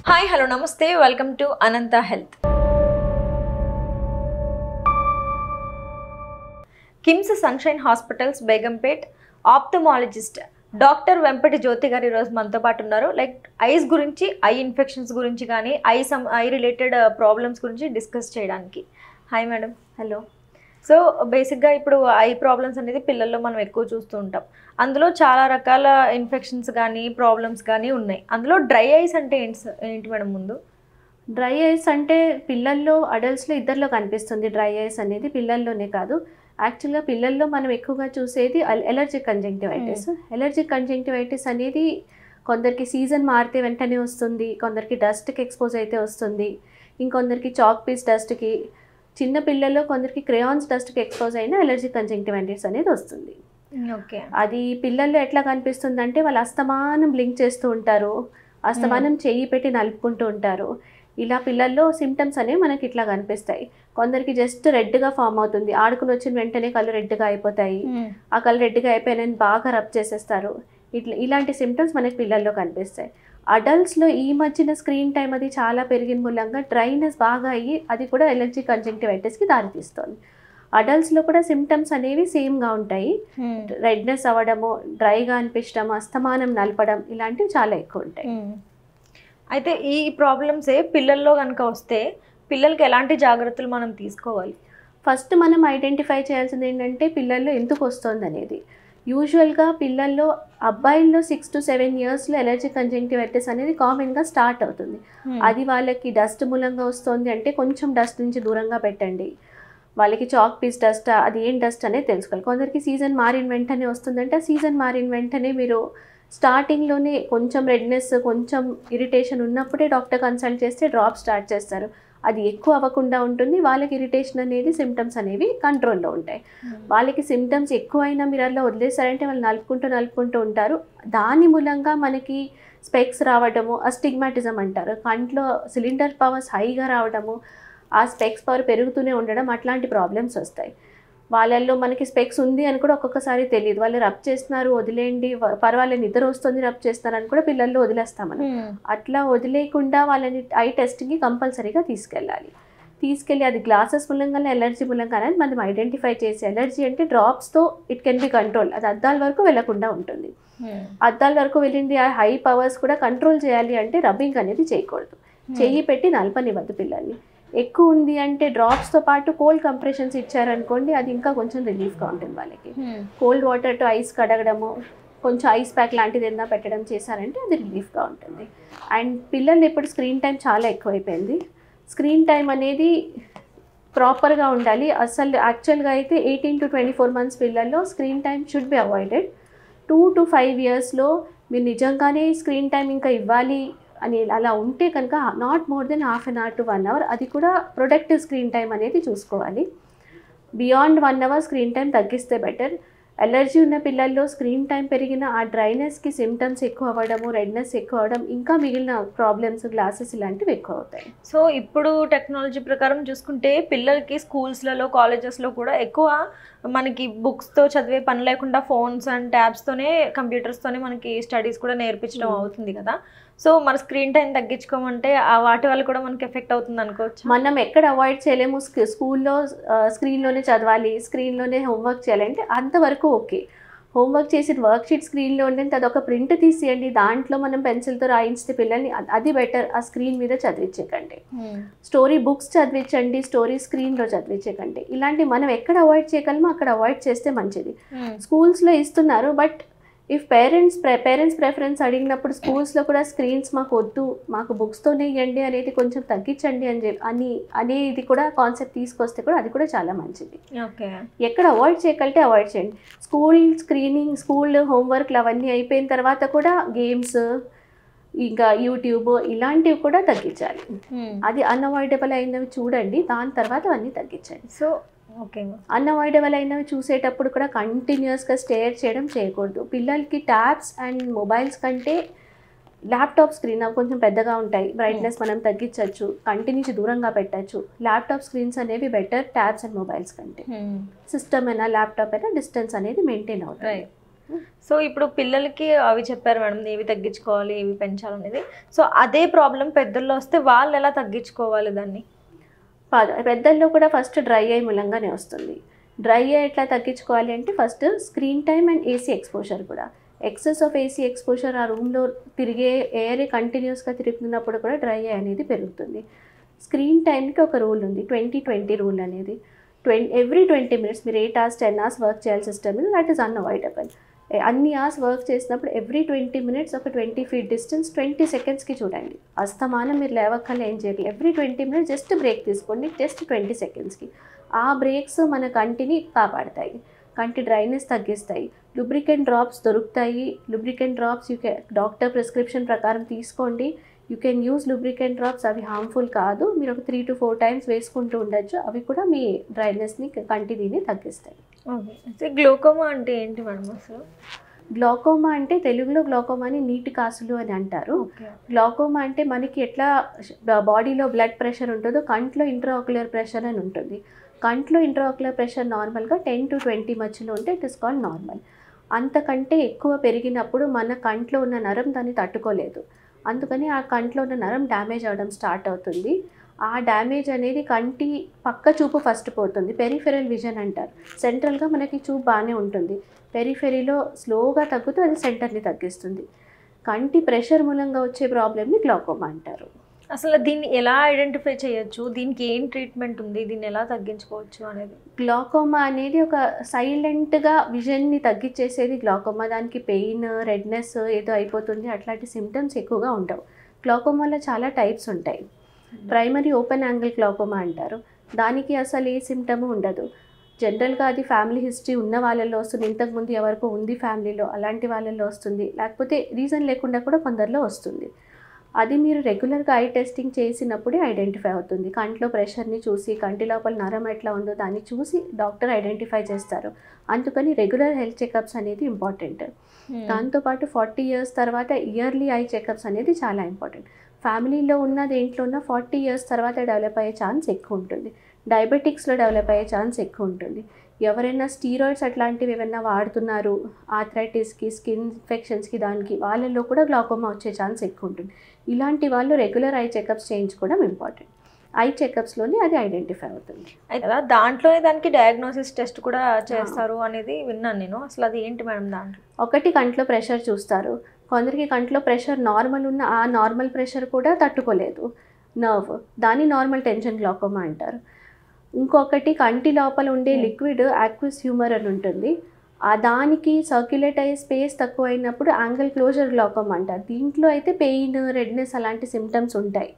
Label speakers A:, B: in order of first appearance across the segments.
A: Hi hello నమస్తే welcome to Anantha health. KIMS sunshine hospitals Begumpet ophthalmologist doctor Vempati Jyothi garu ఈరోజు మనతో పాటు ఉన్నారు. లైక్ ఐస్ గురించి, ఐ ఇన్ఫెక్షన్స్ గురించి కానీ ఐ రిలేటెడ్ ప్రాబ్లమ్స్ గురించి డిస్కస్ చేయడానికి. Hi madam.
B: హలో.
A: సో బేసిక్గా ఇప్పుడు ఐ ప్రాబ్లమ్స్ అనేది పిల్లల్లో మనం ఎక్కువ చూస్తూ ఉంటాం. అందులో చాలా రకాల ఇన్ఫెక్షన్స్ కానీ ప్రాబ్లమ్స్ కానీ ఉన్నాయి. అందులో డ్రై ఐస్ అంటే ఏంటి మేడం? ముందు
B: డ్రై ఐస్ అంటే పిల్లల్లో, అడల్ట్స్లో ఇద్దరిలో కనిపిస్తుంది. డ్రై ఐస్ అనేది పిల్లల్లోనే కాదు, యాక్చువల్గా పిల్లల్లో మనం ఎక్కువగా చూసేది ఎలర్జిక్ కంజంక్టివైటిస్. ఎలర్జిక్ కంజంక్టివైటిస్ అనేది కొందరికి సీజన్ మారితే వెంటనే వస్తుంది, కొందరికి డస్ట్కి ఎక్స్పోజ్ అయితే వస్తుంది, ఇంకొందరికి చాక్ పీస్ డస్ట్కి, చిన్న పిల్లల్లో కొందరికి క్రేయాన్స్ డస్ట్కి ఎక్స్పోజ్ అయిన ఎలర్జిక్ కంజంక్టివైటిస్ అనేది వస్తుంది.
A: ఓకే.
B: అది పిల్లల్లో ఎట్లా కనిపిస్తుంది అంటే వాళ్ళు అస్తమానం బ్లింక్ చేస్తూ ఉంటారు, అస్తమానం చెయ్యి పెట్టి నలుపుకుంటూ ఉంటారు. ఇలా పిల్లల్లో సిమ్టమ్స్ అనేవి మనకి ఇట్లా కనిపిస్తాయి. కొందరికి జస్ట్ రెడ్గా ఫామ్ అవుతుంది, ఆడుకుని వచ్చిన వెంటనే కళ్ళు రెడ్గా అయిపోతాయి, ఆ కళ్ళు రెడ్గా అయిపోయినని బాగా రబ్ చేసేస్తారు. ఇలాంటి సిమ్టమ్స్ మనకి పిల్లల్లో కనిపిస్తాయి. అడల్ట్స్లో ఈ మధ్యన స్క్రీన్ టైం అది చాలా పెరిగిన మూలంగా డ్రైనెస్ బాగా అయ్యి అది కూడా ఎలర్జిక్ కంజంక్టివైటిస్కి దారితీస్తుంది. అడల్ట్స్లో కూడా సిమ్టమ్స్ అనేవి సేమ్గా ఉంటాయి. రెడ్నెస్ అవ్వడము, డ్రైగా అనిపించడం, అస్తమానం నలపడం, ఇలాంటివి చాలా ఎక్కువ ఉంటాయి.
A: అయితే ఈ ప్రాబ్లమ్సే పిల్లల్లో కనుక వస్తే పిల్లలకి ఎలాంటి జాగ్రత్తలు మనం తీసుకోవాలి?
B: ఫస్ట్ మనం ఐడెంటిఫై చేయాల్సింది ఏంటంటే పిల్లల్లో ఎందుకు వస్తుంది అనేది. యూజువల్గా పిల్లల్లో, అబ్బాయిల్లో 6 to 7 yearsలో ఎలర్జిక్ కంజంక్టివైటిస్ అనేది కామన్గా స్టార్ట్ అవుతుంది. అది వాళ్ళకి డస్ట్ మూలంగా వస్తుంది అంటే కొంచెం డస్ట్ నుంచి దూరంగా పెట్టండి. వాళ్ళకి చాక్ పీస్ డస్ట్, అది ఏం డస్ట్ అనేది తెలుసుకోవాలి. కొందరికి సీజన్ మారిన వెంటనే వస్తుందంటే సీజన్ మారిన వెంటనే మీరు స్టార్టింగ్లోనే కొంచెం రెడ్నెస్, కొంచెం ఇరిటేషన్ ఉన్నప్పుడే డాక్టర్ కన్సల్ట్ చేస్తే డ్రాప్ స్టార్ట్ చేస్తారు. అది ఎక్కువ అవ్వకుండా ఉంటుంది. వాళ్ళకి ఇరిటేషన్ అనేది, సిమ్టమ్స్ అనేవి కంట్రోల్లో ఉంటాయి. వాళ్ళకి సిమ్టమ్స్ ఎక్కువైనా మీరు అలా వదిలేసారంటే వాళ్ళు నలుపుకుంటూ ఉంటారు. దాని మూలంగా మనకి స్పెక్స్ రావడము, అస్టిగ్మాటిజం అంటారు, కంట్లో సిలిండర్ పవర్స్ హైగా రావడము, ఆ స్పెక్స్ పవర్ పెరుగుతూనే ఉండడం, అట్లాంటి ప్రాబ్లమ్స్ వస్తాయి. వాళ్ళల్లో మనకి స్పెక్స్ ఉంది అని కూడా ఒక్కొక్కసారి తెలియదు. వాళ్ళు రబ్ చేస్తున్నారు, వదిలేయండి, పర్వాలేదు నిద్ర వస్తుంది రబ్ చేస్తున్నారు అని కూడా పిల్లల్లో వదిలేస్తామని. అట్లా వదిలేయకుండా వాళ్ళని ఐ టెస్ట్కి కంపల్సరీగా తీసుకెళ్ళి అది గ్లాసెస్ మూలంగా ఎలర్జీ మూలంగా అనేది మనం ఐడెంటిఫై చేసి, ఎలర్జీ అంటే డ్రాప్స్తో ఇట్ కెన్ బి కంట్రోల్, అది అద్దాల వరకు వెళ్లకుండా ఉంటుంది. అద్దాల వరకు వెళ్ళింది ఆ హై పవర్స్ కూడా కంట్రోల్ చేయాలి అంటే రబ్బింగ్ అనేది చేయకూడదు, చెయ్యి పెట్టి నలపనివ్వద్దు పిల్లల్ని. ఎక్కువ ఉంది అంటే డ్రాప్స్తో పాటు కోల్డ్ కంప్రెషన్స్ ఇచ్చారనుకోండి, అది ఇంకా కొంచెం రిలీఫ్గా ఉంటుంది వాళ్ళకి. కోల్డ్ వాటర్తో ఐస్ కడగడము, కొంచెం ఐస్ ప్యాక్ లాంటిది ఏదైనా పెట్టడం చేశారంటే అది రిలీఫ్గా ఉంటుంది. అండ్ పిల్లలు ఇప్పుడు స్క్రీన్ టైం చాలా ఎక్కువైపోయింది. స్క్రీన్ టైం అనేది ప్రాపర్గా ఉండాలి. అసలు యాక్చువల్గా అయితే 18 to 24 months పిల్లల్లో screen time should be avoided. 2 to 5 yearsలో మీరు నిజంగానే స్క్రీన్ టైం ఇంకా ఇవ్వాలి అని అలా ఉంటే కనుక not more than ½ an hour to 1 hour, అది కూడా ప్రొడక్టివ్ స్క్రీన్ టైం అనేది చూసుకోవాలి. బియాండ్ 1 hour స్క్రీన్ టైం తగ్గిస్తే బెటర్. ఎలర్జీ ఉన్న పిల్లల్లో స్క్రీన్ టైం పెరిగిన ఆ డ్రైనెస్కి సిమ్టమ్స్ ఎక్కువ అవ్వడము, రెడ్నెస్ ఎక్కువ అవ్వడం, ఇంకా మిగిలిన ప్రాబ్లమ్స్, గ్లాసెస్ ఇలాంటివి ఎక్కువ అవుతాయి.
A: సో ఇప్పుడు టెక్నాలజీ ప్రకారం చూసుకుంటే పిల్లలకి స్కూల్స్లలో, కాలేజెస్లో కూడా ఎక్కువ మనకి బుక్స్తో చదివే పని లేకుండా ఫోన్స్ అండ్ ట్యాబ్స్తోనే, కంప్యూటర్స్తోనే మనకి స్టడీస్ కూడా నేర్పించడం అవుతుంది కదా. సో మన స్క్రీన్ టైం తగ్గించుకోమంటే వాటి వల్ల కూడా మనకి ఎఫెక్ట్ అవుతుంది అనుకోవచ్చు.
B: మనం ఎక్కడ అవాయిడ్ చేయలేము. స్కూల్లో స్క్రీన్లోనే చదవాలి, స్క్రీన్లోనే హోంవర్క్ చేయాలంటే అంతవరకు ఓకే. హోంవర్క్ చేసిన వర్క్ షీట్ స్క్రీన్లో ఉండేది, అదొక ప్రింట్ తీసేయండి, దాంట్లో మనం పెన్సిల్తో రాయించితే పిల్లల్ని, అది బెటర్. ఆ స్క్రీన్ మీద చదివించకండి. స్టోరీ బుక్స్ చదివించండి, స్టోరీ స్క్రీన్లో చదివించకండి. ఇలాంటి మనం ఎక్కడ అవాయిడ్ చేయగలమో అక్కడ అవాయిడ్ చేస్తే మంచిది. స్కూల్స్లో ఇస్తున్నారు, బట్ ఇఫ్ పేరెంట్స్ ప్రిఫరెన్స్ అడిగినప్పుడు స్కూల్స్లో కూడా స్క్రీన్స్ మాకు వద్దు, మాకు బుక్స్తోనే ఇవ్వండి అనేది కొంచెం తగ్గించండి అనేది కూడా కాన్సెప్ట్ తీసుకొస్తే కూడా అది కూడా చాలా మంచిది.
A: ఓకే.
B: ఎక్కడ అవాయిడ్ చేయగలిగితే అవాయిడ్ చేయండి. స్కూల్ హోంవర్క్లు అవన్నీ అయిపోయిన తర్వాత కూడా గేమ్స్, ఇంకా యూట్యూబ్ ఇలాంటివి కూడా తగ్గించాలి. అది అన్అవాయిడబుల్ అయినవి చూడండి, దాని తర్వాత అవన్నీ తగ్గించండి.
A: So okay.
B: అన్అవాయిడబుల్ అయినవి చూసేటప్పుడు కూడా కంటిన్యూస్గా స్టేర్ చేయకూడదు. పిల్లలకి ట్యాబ్స్ అండ్ మొబైల్స్ కంటే ల్యాప్టాప్ స్క్రీన్ అవి కొంచెం పెద్దగా ఉంటాయి, బ్రైట్నెస్ మనం తగ్గించవచ్చు, కంటి నుంచి దూరంగా పెట్టచ్చు. ల్యాప్టాప్ స్క్రీన్స్ అనేవి బెటర్ ట్యాబ్స్ అండ్ మొబైల్స్ కంటే. సిస్టమ్ అయినా ల్యాప్టాప్ అయినా డిస్టెన్స్ అనేది మెయింటైన్ అవుతుంది.
A: సో ఇప్పుడు పిల్లలకి అవి చెప్పారు మేడం, ఏవి తగ్గించుకోవాలి ఏవి పెంచాలనేది. సో అదే ప్రాబ్లం పెద్దల్లో వస్తే వాళ్ళు ఎలా తగ్గించుకోవాలి దాన్ని?
B: పెద్దల్లో కూడా ఫస్ట్ డ్రై ఐ మూలంగానే వస్తుంది. డ్రై ఐ ఎట్లా తగ్గించుకోవాలి అంటే first screen time and AC exposure కూడా. ఎక్సెస్ ఆఫ్ ఏసీ ఎక్స్పోజర్, ఆ రూమ్లో తిరిగే ఎయిర్ కంటిన్యూస్గా తిరుగుతున్నప్పుడు కూడా డ్రై ఐ అనేది పెరుగుతుంది. స్క్రీన్ టైంకి ఒక రూల్ ఉంది, 20-20 రూల్ అనేది. ఎవ్రీ 20 minutes మీరు 8 hours 10 hours వర్క్ చేయాలి సిస్టమ్ మీద, దట్ ఈస్ అన్అవాయిడబుల్. అన్ని అవర్స్ వర్క్ చేసినప్పుడు ఎవ్రీ 20 minutes ఒక 20 feet డిస్టెన్స్ 20 secondsకి చూడండి. అస్తమానం మీరు లేవక్కర్లే ఏం చేయాలి, ఎవ్రీ 20 minutes జస్ట్ బ్రేక్ తీసుకోండి, జస్ట్ 20 secondsకి. ఆ బ్రేక్స్ మన కంటిని కాపాడతాయి, కంటి డ్రైనెస్ తగ్గిస్తాయి. లూబ్రికెంట్ డ్రాప్స్ దొరుకుతాయి. లూబ్రికెంట్ డ్రాప్స్ డాక్టర్ ప్రిస్క్రిప్షన్ ప్రకారం తీసుకోండి. You can use lubricant drops, అవి హార్మ్ఫుల్ కాదు. మీరు ఒక 3 to 4 times వేసుకుంటూ ఉండొచ్చు. అవి కూడా మీ డ్రైనెస్ని కంటిని తగ్గిస్తాయి.
A: ఓకే. గ్లోకోమా అంటే ఏంటి మేడం అసలు?
B: గ్లాకోమా అంటే తెలుగులో గ్లాకోమాని నీటి కాసులు అని అంటారు. గ్లాకోమా అంటే మనకి ఎట్లా బాడీలో బ్లడ్ ప్రెషర్ ఉంటుందో కంట్లో ఇంట్రాఆక్యులర్ ప్రెషర్ అని ఉంటుంది. కంట్లో ఇంట్రాఆక్యులర్ ప్రెషర్ నార్మల్గా 10 to 20 మధ్యలో ఉంటే ఇట్ ఇస్ కాల్డ్ నార్మల్. అంతకంటే ఎక్కువ పెరిగినప్పుడు మన కంట్లో ఉన్న నరం దాన్ని తట్టుకోలేదు. అందుకని ఆ కంట్లో ఉన్న నరం డ్యామేజ్ అవ్వడం స్టార్ట్ అవుతుంది. ఆ డ్యామేజ్ అనేది కంటి పక్క చూపు ఫస్ట్ పోతుంది, పెరిఫెరల్ విజన్ అంటారు. సెంట్రల్గా మనకి చూపు బాగానే ఉంటుంది, పెరిఫెరీలో స్లోగా తగ్గుతూ అది సెంటర్ని తగ్గిస్తుంది. కంటి ప్రెషర్ మూలంగా వచ్చే ప్రాబ్లమ్ని గ్లాకోమా అంటారు.
A: అసలు దీన్ని ఎలా ఐడెంటిఫై చేయొచ్చు, దీనికి ఏం ట్రీట్మెంట్ ఉంది, దీన్ని ఎలా తగ్గించుకోవచ్చు అనేది?
B: గ్లాకోమా అనేది ఒక సైలెంట్గా విజన్ని తగ్గించేసేది గ్లాకోమా. దానికి పెయిన్, రెడ్నెస్ ఏదో అయిపోతుంది అట్లాంటి సిమ్టమ్స్ ఎక్కువగా ఉండవు. గ్లాకోమాలో చాలా టైప్స్ ఉంటాయి. ప్రైమరీ ఓపెన్ యాంగిల్ గ్లాకోమా అంటారు. దానికి అసలు ఏ సిమ్టము ఉండదు. జనరల్గా అది ఫ్యామిలీ హిస్టరీ ఉన్న వాళ్ళల్లో వస్తుంది, ఇంతకుముందు ఎవరికో ఉంది ఫ్యామిలీలో అలాంటి వాళ్ళల్లో వస్తుంది, లేకపోతే రీజన్ లేకుండా కూడా కొందరిలో వస్తుంది. అది మీరు రెగ్యులర్గా ఐ టెస్టింగ్ చేసినప్పుడే ఐడెంటిఫై అవుతుంది. కంట్లో ప్రెషర్ని చూసి, కంటి లోపల నరం ఎట్లా ఉందో దాన్ని చూసి డాక్టర్ ఐడెంటిఫై చేస్తారు. అందుకని రెగ్యులర్ హెల్త్ చెకప్స్ అనేది ఇంపార్టెంట్. దాంతోపాటు 40 years తర్వాత ఇయర్లీ ఐ చెకప్స్ అనేది చాలా ఇంపార్టెంట్. ఫ్యామిలీలో ఉన్న దేంట్లో ఉన్న 40 years తర్వాత డెవలప్ అయ్యే ఛాన్స్ ఎక్కువ ఉంటుంది. డయాబెటిక్స్లో డెవలప్ అయ్యే ఛాన్స్ ఎక్కువ ఉంటుంది. ఎవరైనా స్టీరాయిడ్స్ అట్లాంటివి ఏమైనా వాడుతున్నారు, ఆర్థరైటిస్కి, స్కిన్ ఇన్ఫెక్షన్స్కి, దానికి వాళ్ళల్లో కూడా గ్లాకోమా వచ్చే ఛాన్స్ ఎక్కువ ఉంటుంది. ఇలాంటి వాళ్ళు రెగ్యులర్ ఐ చెకప్స్ చేయించుకోవడం ఇంపార్టెంట్. ఐ చెకప్స్లోనే అది ఐడెంటిఫై అవుతుంది.
A: అయితే దాంట్లోనే దానికి డయాగ్నోసిస్ టెస్ట్ కూడా చేస్తారు అనేది విన్నాను నేను. అసలు అది ఏంటి మేడం? దాంట్లో
B: ఒకటి కంట్లో ప్రెషర్ చూస్తారు. కొందరికి కంట్లో ప్రెషర్ నార్మల్ ఉన్న ఆ నార్మల్ ప్రెషర్ కూడా తట్టుకోలేదు నర్వ్, దాన్ని నార్మల్ టెన్షన్ గ్లాకోమా అంటారు. ఇంకొకటి కంటి లోపల ఉండే లిక్విడ్ యాక్విస్ హ్యూమర్ అని ఉంటుంది, దానికి సర్క్యులేట్ అయ్యే స్పేస్ తక్కువ అయినప్పుడు యాంగిల్ క్లోజర్ గ్లాకోమా అంటారు. దీంట్లో అయితే పెయిన్, రెడ్నెస్ అలాంటి సిమ్టమ్స్ ఉంటాయి.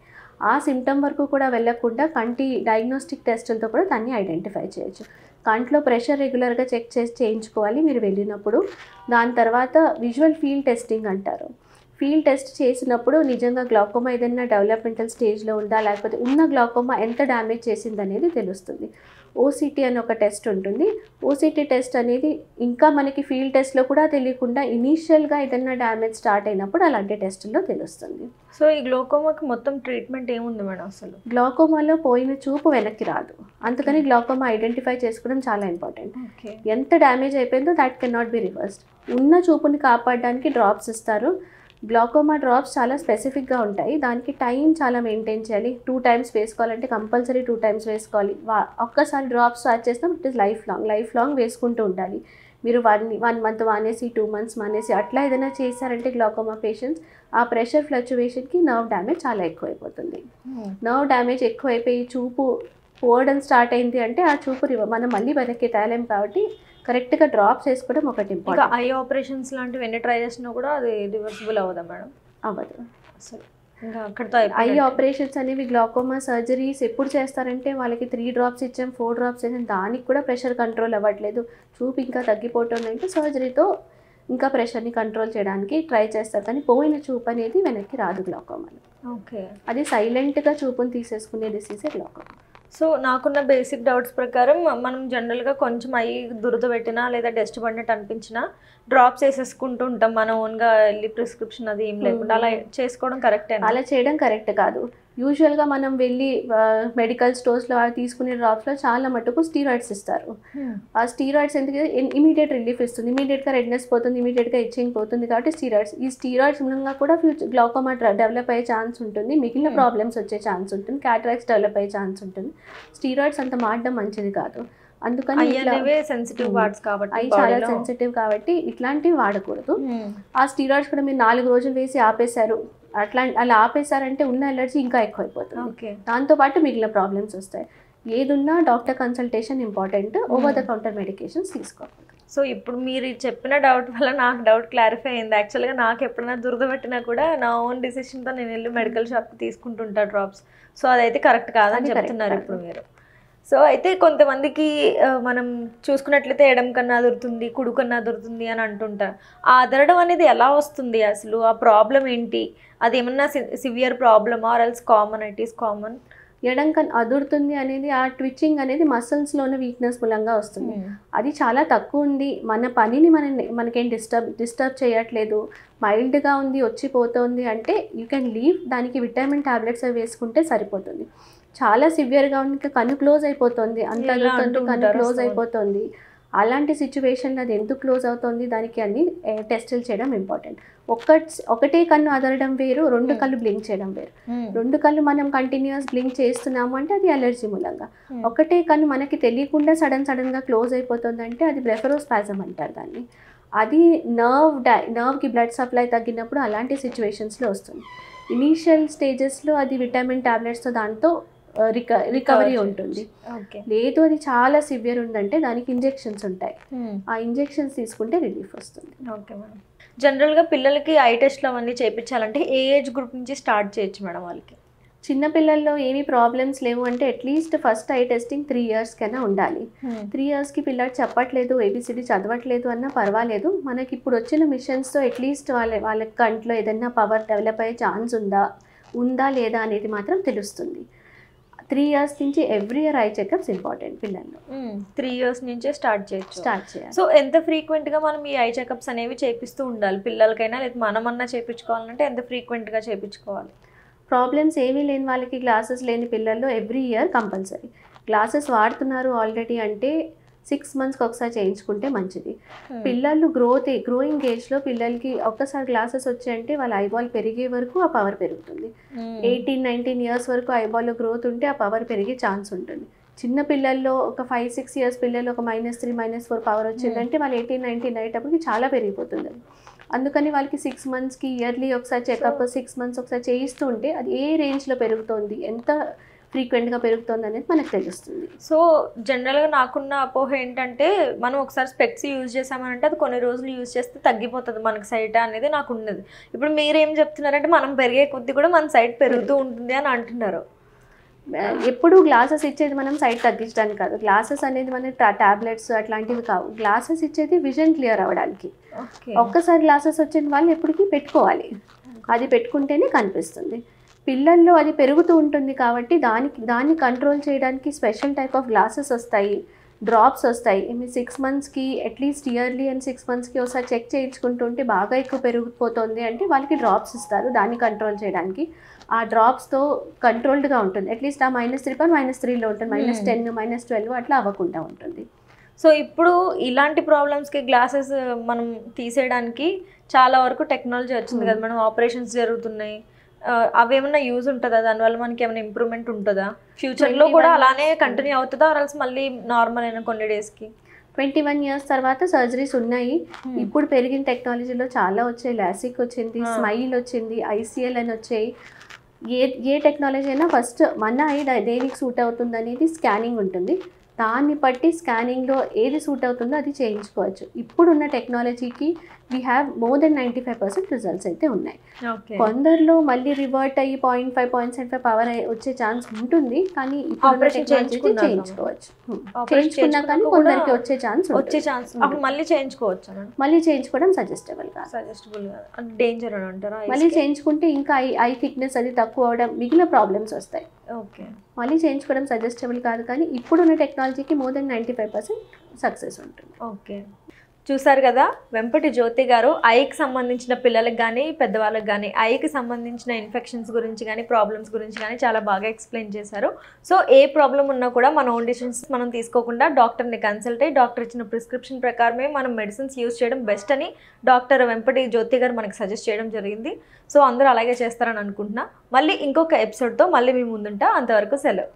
B: ఆ సిమ్టమ్ వరకు కూడా వెళ్ళకుండా కంటి డయాగ్నోస్టిక్ టెస్టులతో కూడా దాన్ని ఐడెంటిఫై చేయొచ్చు. కంట్లో ప్రెషర్ రెగ్యులర్గా చెక్ చేసి చేయించుకోవాలి మీరు వెళ్ళినప్పుడు. దాని తర్వాత విజువల్ ఫీల్డ్ టెస్టింగ్ అంటారు. ఫీల్డ్ టెస్ట్ చేసినప్పుడు నిజంగా గ్లాకోమా ఏదైనా డెవలప్మెంటల్ స్టేజ్లో ఉందా, లేకపోతే ఉన్న గ్లాకోమా ఎంత డ్యామేజ్ చేసింది అనేది తెలుస్తుంది. ఓసిటీ అని ఒక టెస్ట్ ఉంటుంది. ఓసిటీ టెస్ట్ అనేది ఇంకా మనకి ఫీల్డ్ టెస్ట్లో కూడా తెలియకుండా ఇనీషియల్గా ఏదైనా డ్యామేజ్ స్టార్ట్ అయినప్పుడు అలాంటి టెస్టుల్లో తెలుస్తుంది.
A: సో ఈ గ్లాకోమాకి మొత్తం ట్రీట్మెంట్ ఏముంది మేడం అసలు?
B: గ్లాకోమాలో పోయిన చూపు వెనక్కి రాదు, అందుకని గ్లాకోమా ఐడెంటిఫై చేసుకోవడం చాలా ఇంపార్టెంట్. ఎంత డ్యామేజ్ అయిపోయిందో that can not be reversed. ఉన్న చూపుని కాపాడడానికి డ్రాప్స్ ఇస్తారు. గ్లాకోమా డ్రాప్స్ చాలా స్పెసిఫిక్గా ఉంటాయి, దానికి టైం చాలా మెయింటైన్ చేయాలి. 2 times వేసుకోవాలంటే కంపల్సరీ 2 times వేసుకోవాలి. ఒక్కసారి డ్రాప్స్ స్టార్ట్ చేసినప్పుడు ఇట్ ఇస్ లైఫ్ లాంగ్ వేసుకుంటూ ఉండాలి. మీరు 1 month మానేసి 2 months మానేసి అట్లా ఏదైనా చేశారంటే గ్లాకోమా పేషెంట్స్ ఆ ప్రెషర్ ఫ్లక్చువేషన్కి నర్వ్ డ్యామేజ్ చాలా ఎక్కువైపోతుంది. నర్వ్ డ్యామేజ్ ఎక్కువైపోయి చూపు పోవడం స్టార్ట్ అయింది అంటే ఆ చూపు మనం మళ్ళీ వెనక్కి తేలేం. కాబట్టి కరెక్ట్గా డ్రాప్స్ వేసుకోవడం ఒకటి ఇంపార్టెంట్.
A: ఐ ఆపరేషన్స్ లాంటివి ఎన్ని ట్రై చేసినా కూడా అది రివర్సిబుల్ అవ్వదా మేడం?
B: అవ్వదు
A: అసలు. ఇంకా అక్కడితో
B: ఐ ఆపరేషన్స్ అనేవి గ్లాకోమా సర్జరీస్ ఎప్పుడు చేస్తారంటే వాళ్ళకి 3 drops ఇచ్చాం, 4 drops ఇచ్చాం, దానికి కూడా ప్రెషర్ కంట్రోల్ అవ్వట్లేదు, చూపు ఇంకా తగ్గిపోతుందంటే సర్జరీతో ఇంకా ప్రెషర్ని కంట్రోల్ చేయడానికి ట్రై చేస్తారు. కానీ పోయిన చూపు అనేది వెనక్కి రాదు గ్లాకోమాలో.
A: ఓకే,
B: అది సైలెంట్గా చూపుని తీసేసుకునే డిసీజే గ్లాకోమా.
A: సో నాకున్న బేసిక్ డౌట్స్ ప్రకారం మనం జనరల్గా కొంచెం అయ్యి దురద పెట్టినా లేదా డస్ట్ పడినట్టు అనిపించినా డ్రాప్స్ వేసేసుకుంటూ ఉంటాం, మనం ఓన్గా వెళ్ళి ప్రిస్క్రిప్షన్ అది ఏం లేకుండా. అలా చేసుకోవడం కరెక్టే?
B: అలా చేయడం కరెక్ట్ కాదు. యూజువల్గా మనం వెళ్ళి మెడికల్ స్టోర్స్లో తీసుకునే డ్రాప్స్లో చాలా మటుకు స్టీరాయిడ్స్ ఇస్తారు. ఆ స్టీరాయిడ్స్ ఎందుకు ఇమీడియట్ రిలీఫ్ ఇస్తుంది, ఇమీడియట్గా రెడ్నెస్ పోతుంది, ఇమీడియట్గా ఇచ్చింగ్ పోతుంది. కాబట్టి ఈ స్టీరాయిడ్స్ మూలంగా కూడా ఫ్యూచర్ గ్లౌకోమా డెవలప్ అయ్యే ఛాన్స్ ఉంటుంది, మిగిలిన ప్రాబ్లమ్స్ వచ్చే ఛాన్స్ ఉంటుంది, క్యాటరాక్ట్స్ డెవలప్ అయ్యే ఛాన్స్ ఉంటుంది. స్టీరాయిడ్స్ అంత వాడడం మంచిది కాదు. అందుకని
A: సెన్సిటివ్ పార్ట్స్ కాబట్టి
B: అవి చాలా సెన్సిటివ్ కాబట్టి ఇట్లాంటివి వాడకూడదు. ఆ స్టీరాయిడ్స్ కూడా మీరు 4 రోజులు వేసి ఆపేశారు, అలా ఆపేశారంటే ఉన్న ఎలర్జీ ఇంకా ఎక్కువ అయిపోతుంది. దాంతోపాటు మిగిలిన ప్రాబ్లమ్స్ వస్తాయి. ఏదున్నా doctor consultation important, over the counter medications తీసుకోవాలి.
A: సో ఇప్పుడు మీరు చెప్పిన డౌట్ వల్ల నాకు డౌట్ క్లారిఫై అయింది. యాక్చువల్గా నాకు ఎప్పుడైనా దురద పెట్టినా కూడా నా ఓన్ డిసిషన్తో నేను వెళ్ళి మెడికల్ షాప్కి తీసుకుంటుంటా డ్రాప్స్. సో అదైతే కరెక్ట్ కాదని చెప్తున్నారు ఇప్పుడు మీరు. సో అయితే కొంతమందికి మనం చూసుకున్నట్లయితే ఎడం కన్నా అదురుతుంది, కుడి కన్నా అదురుతుంది అని అంటుంటారు. ఆ అదరడం అనేది ఎలా వస్తుంది అసలు? ఆ ప్రాబ్లం ఏంటి? అది ఏమన్నా severe problem or else common? It is common.
B: ఎడం కన్నా అదురుతుంది అనేది ఆ ట్విచ్చింగ్ అనేది మసిల్స్లోని వీక్నెస్ మూలంగా వస్తుంది. అది చాలా తక్కువ ఉంది, మన పనిని మనకేం డిస్టర్బ్ చేయట్లేదు, మైల్డ్గా ఉంది, వచ్చిపోతుంది అంటే యూ కెన్ లీవ్. దానికి విటమిన్ టాబ్లెట్స్ అవి వేసుకుంటే సరిపోతుంది. చాలా సివియర్గా ఉంది, కన్ను క్లోజ్ అయిపోతుంది, అంత అదురుతుంది, కన్ను క్లోజ్ అయిపోతుంది. అలాంటి సిచ్యువేషన్లో అది ఎందుకు క్లోజ్ అవుతుంది, దానికి అన్ని టెస్టులు చేయడం ఇంపార్టెంట్. ఒకటే కన్ను అదరడం వేరు, 2 కళ్ళు బ్లింక్ చేయడం వేరు. 2 కళ్ళు మనం కంటిన్యూస్ బ్లింక్ చేస్తున్నాము అంటే అది అలర్జీ మూలంగా. ఒకటే కన్ను మనకి తెలియకుండా సడన్గా క్లోజ్ అయిపోతుంది అంటే అది బ్లెఫరోస్పాజమ్ అంటారు దాన్ని. అది నర్వ్కి బ్లడ్ సప్లై తగ్గినప్పుడు అలాంటి సిచ్యువేషన్స్లో వస్తుంది. ఇనీషియల్ స్టేజెస్లో అది విటమిన్ టాబ్లెట్స్తో దాంతో రికవరీ ఉంటుంది. లేదు అది చాలా సివియర్ ఉందంటే దానికి ఇంజెక్షన్స్ ఉంటాయి, ఆ ఇంజెక్షన్స్ తీసుకుంటే రిలీఫ్ వస్తుంది.
A: Okay madam. జనరల్గా పిల్లలకి ఐ టెస్ట్లు అవన్నీ చేయించాలంటే ఏ ఏజ్ గ్రూప్ నుంచి స్టార్ట్ చేయొచ్చు మేడం? వాళ్ళకి
B: చిన్నపిల్లల్లో ఏమీ ప్రాబ్లమ్స్ లేవు అంటే at least first I testing 3 years కన్నా ఉండాలి. 3 yearsకి పిల్లలు చెప్పట్లేదు, ఏబిసిడి చదవట్లేదు అన్నా పర్వాలేదు. మనకి ఇప్పుడు వచ్చిన మిషన్స్తో అట్లీస్ట్ వాళ్ళ కంట్లో ఏదైనా పవర్ డెవలప్ అయ్యే ఛాన్స్ ఉందా లేదా అనేది మాత్రం తెలుస్తుంది. 3 years నుంచి every year I checkups important పిల్లల్లో.
A: 3 years నుంచే స్టార్ట్ చేయాలి. సో ఎంత ఫ్రీక్వెంట్గా మనం ఈ ఐ చెకప్స్ అనేవి చేపిస్తూ ఉండాలి పిల్లలకైనా, లేదా మనమన్నా చేయించుకోవాలంటే ఎంత ఫ్రీక్వెంట్గా చేయించుకోవాలి?
B: ప్రాబ్లమ్స్ ఏమీ లేని వాళ్ళకి, గ్లాసెస్ లేని పిల్లల్లో ఎవ్రీ ఇయర్ కంపల్సరీ. గ్లాసెస్ వాడుతున్నారు ఆల్రెడీ అంటే 6 monthsకి ఒకసారి చేయించుకుంటే మంచిది. పిల్లలు గ్రోయింగ్ ఏజ్లో పిల్లలకి ఒక్కసారి గ్లాసెస్ వచ్చాయంటే వాళ్ళ ఐబాల్ పెరిగే వరకు ఆ పవర్ పెరుగుతుంది. 18-19 years వరకు ఐబాల్లో గ్రోత్ ఉంటే ఆ పవర్ పెరిగే ఛాన్స్ ఉంటుంది. చిన్న పిల్లల్లో ఒక 5-6 years పిల్లలు ఒక -3, -4 పవర్ వచ్చిందంటే వాళ్ళు 18-19 అయ్యేటప్పటికి చాలా పెరిగిపోతుంది. అందుకని వాళ్ళకి 6 monthsకి ఇయర్లీ ఒకసారి చెకప్, 6 months ఒకసారి చేయిస్తూ ఉంటే అది ఏ రేంజ్లో పెరుగుతోంది, ఎంత ఫ్రీక్వెంట్గా పెరుగుతుంది అనేది మనకు తెలుస్తుంది.
A: సో జనరల్గా నాకున్న అపోహ ఏంటంటే మనం ఒకసారి స్పెక్స్ యూజ్ చేసామంటే అది కొన్ని రోజులు యూజ్ చేస్తే తగ్గిపోతుంది మనకి సైట్ అనేది నాకు ఉన్నది. ఇప్పుడు మీరేం చెప్తున్నారంటే మనం పెరిగే కొద్దీ కూడా మన సైట్ పెరుగుతూ ఉంటుంది అని అంటున్నారు.
B: ఎప్పుడు గ్లాసెస్ ఇచ్చేది మనం సైట్ తగ్గించడానికి కాదు, గ్లాసెస్ అనేది మన టాబ్లెట్స్ అట్లాంటివి కావు. గ్లాసెస్ ఇచ్చేది విజన్ క్లియర్ అవ్వడానికి. ఒక్కసారి గ్లాసెస్ వచ్చిన వాళ్ళు ఎప్పటికీ పెట్టుకోవాలి, అది పెట్టుకుంటేనే కనిపిస్తుంది. పిల్లల్లో అది పెరుగుతూ ఉంటుంది కాబట్టి దాన్ని కంట్రోల్ చేయడానికి స్పెషల్ టైప్ ఆఫ్ గ్లాసెస్ వస్తాయి, డ్రాప్స్ వస్తాయి. 6 monthsకి అట్లీస్ట్ ఇయర్లీ అండ్ 6 monthsకి ఒకసారి చెక్ చేయించుకుంటుంటే బాగా ఎక్కువ పెరిగిపోతుంది అంటే వాళ్ళకి డ్రాప్స్ ఇస్తారు దాన్ని కంట్రోల్ చేయడానికి. ఆ డ్రాప్స్తో కంట్రోల్డ్గా ఉంటుంది, అట్లీస్ట్ ఆ -3 -3లో ఉంటుంది, -10 -12 అట్లా అవ్వకుండా ఉంటుంది.
A: సో ఇప్పుడు ఇలాంటి ప్రాబ్లమ్స్కి గ్లాసెస్ మనం తీసేయడానికి చాలా వరకు టెక్నాలజీ వచ్చింది కదా మేడం, ఆపరేషన్స్ జరుగుతున్నాయి. అవేమన్నా యూజ్ ఉంటుందా? దానివల్ల మనకి ఏమైనా ఇంప్రూవ్మెంట్ ఉంటుందా? ఫ్యూచర్లో కూడా అలానే కంటిన్యూ అవుతుందా ఆర్ఎల్స్ మళ్ళీ నార్మల్ అయినా కొన్ని డేస్కి?
B: 21 years తర్వాత సర్జరీస్ ఉన్నాయి. ఇప్పుడు పెరిగిన టెక్నాలజీలో చాలా వచ్చాయి. లాసిక్ వచ్చింది, స్మైల్ వచ్చింది, ICL అని వచ్చాయి. ఏ టెక్నాలజీ అయినా ఫస్ట్ మన ఐ దేనికి సూట్ అవుతుంది అనేది స్కానింగ్ ఉంటుంది, దాన్ని బట్టి స్కానింగ్లో ఏది సూట్ అవుతుందో అది చేయించుకోవచ్చు. ఇప్పుడున్న టెక్నాలజీకి we have more than 95% results అయితే ఉన్నాయి. కొందరిలో మళ్ళీ రివర్ట్ అయ్యి 0.5 0.75 పవర్ వచ్చే ఛాన్స్ ఉంటుంది, కానీ ఇప్పుడు చేయించుకోవచ్చు. చేయించుకున్నా కానీ కొందరికి వచ్చే ఛాన్స్
A: మళ్ళీ చేయించుకోవచ్చు.
B: మళ్ళీ చేయించుకోవడం సజెస్టబుల్
A: డేంజర్ అని అంటారా?
B: మళ్ళీ చేయించుకుంటే ఇంకా ఐ థిక్నెస్ అది తక్కువ అవడం, మిగిలిన ప్రాబ్లమ్స్ వస్తాయి.
A: ఓకే,
B: మళ్ళీ చేయించుకోవడం సజెస్టబుల్ కాదు, కానీ ఇప్పుడున్న టెక్నాలజీకి మోర్ దెన్ 95% సక్సెస్ ఉంటుంది.
A: ఓకే, చూసారు కదా, వెంపటి జ్యోతి గారు ఐకి సంబంధించిన పిల్లలకు కానీ పెద్దవాళ్ళకి కానీ ఐకి సంబంధించిన ఇన్ఫెక్షన్స్ గురించి కానీ ప్రాబ్లమ్స్ గురించి కానీ చాలా బాగా ఎక్స్ప్లెయిన్ చేశారు. సో ఏ ప్రాబ్లం ఉన్నా కూడా మన ఓన్ డిసిషన్స్ మనం తీసుకోకుండా డాక్టర్ని కన్సల్ట్ అయ్యి డాక్టర్ ఇచ్చిన ప్రిస్క్రిప్షన్ ప్రకారమే మనం మెడిసిన్స్ యూజ్ చేయడం బెస్ట్ అని డాక్టర్ వెంపటి జ్యోతి గారు మనకి సజెస్ట్ చేయడం జరిగింది. సో అందరూ అలాగే చేస్తారని అనుకుంటున్నా. మళ్ళీ ఇంకొక ఎపిసోడ్తో మళ్ళీ మీ ముందుంటా. అంతవరకు సెలవు.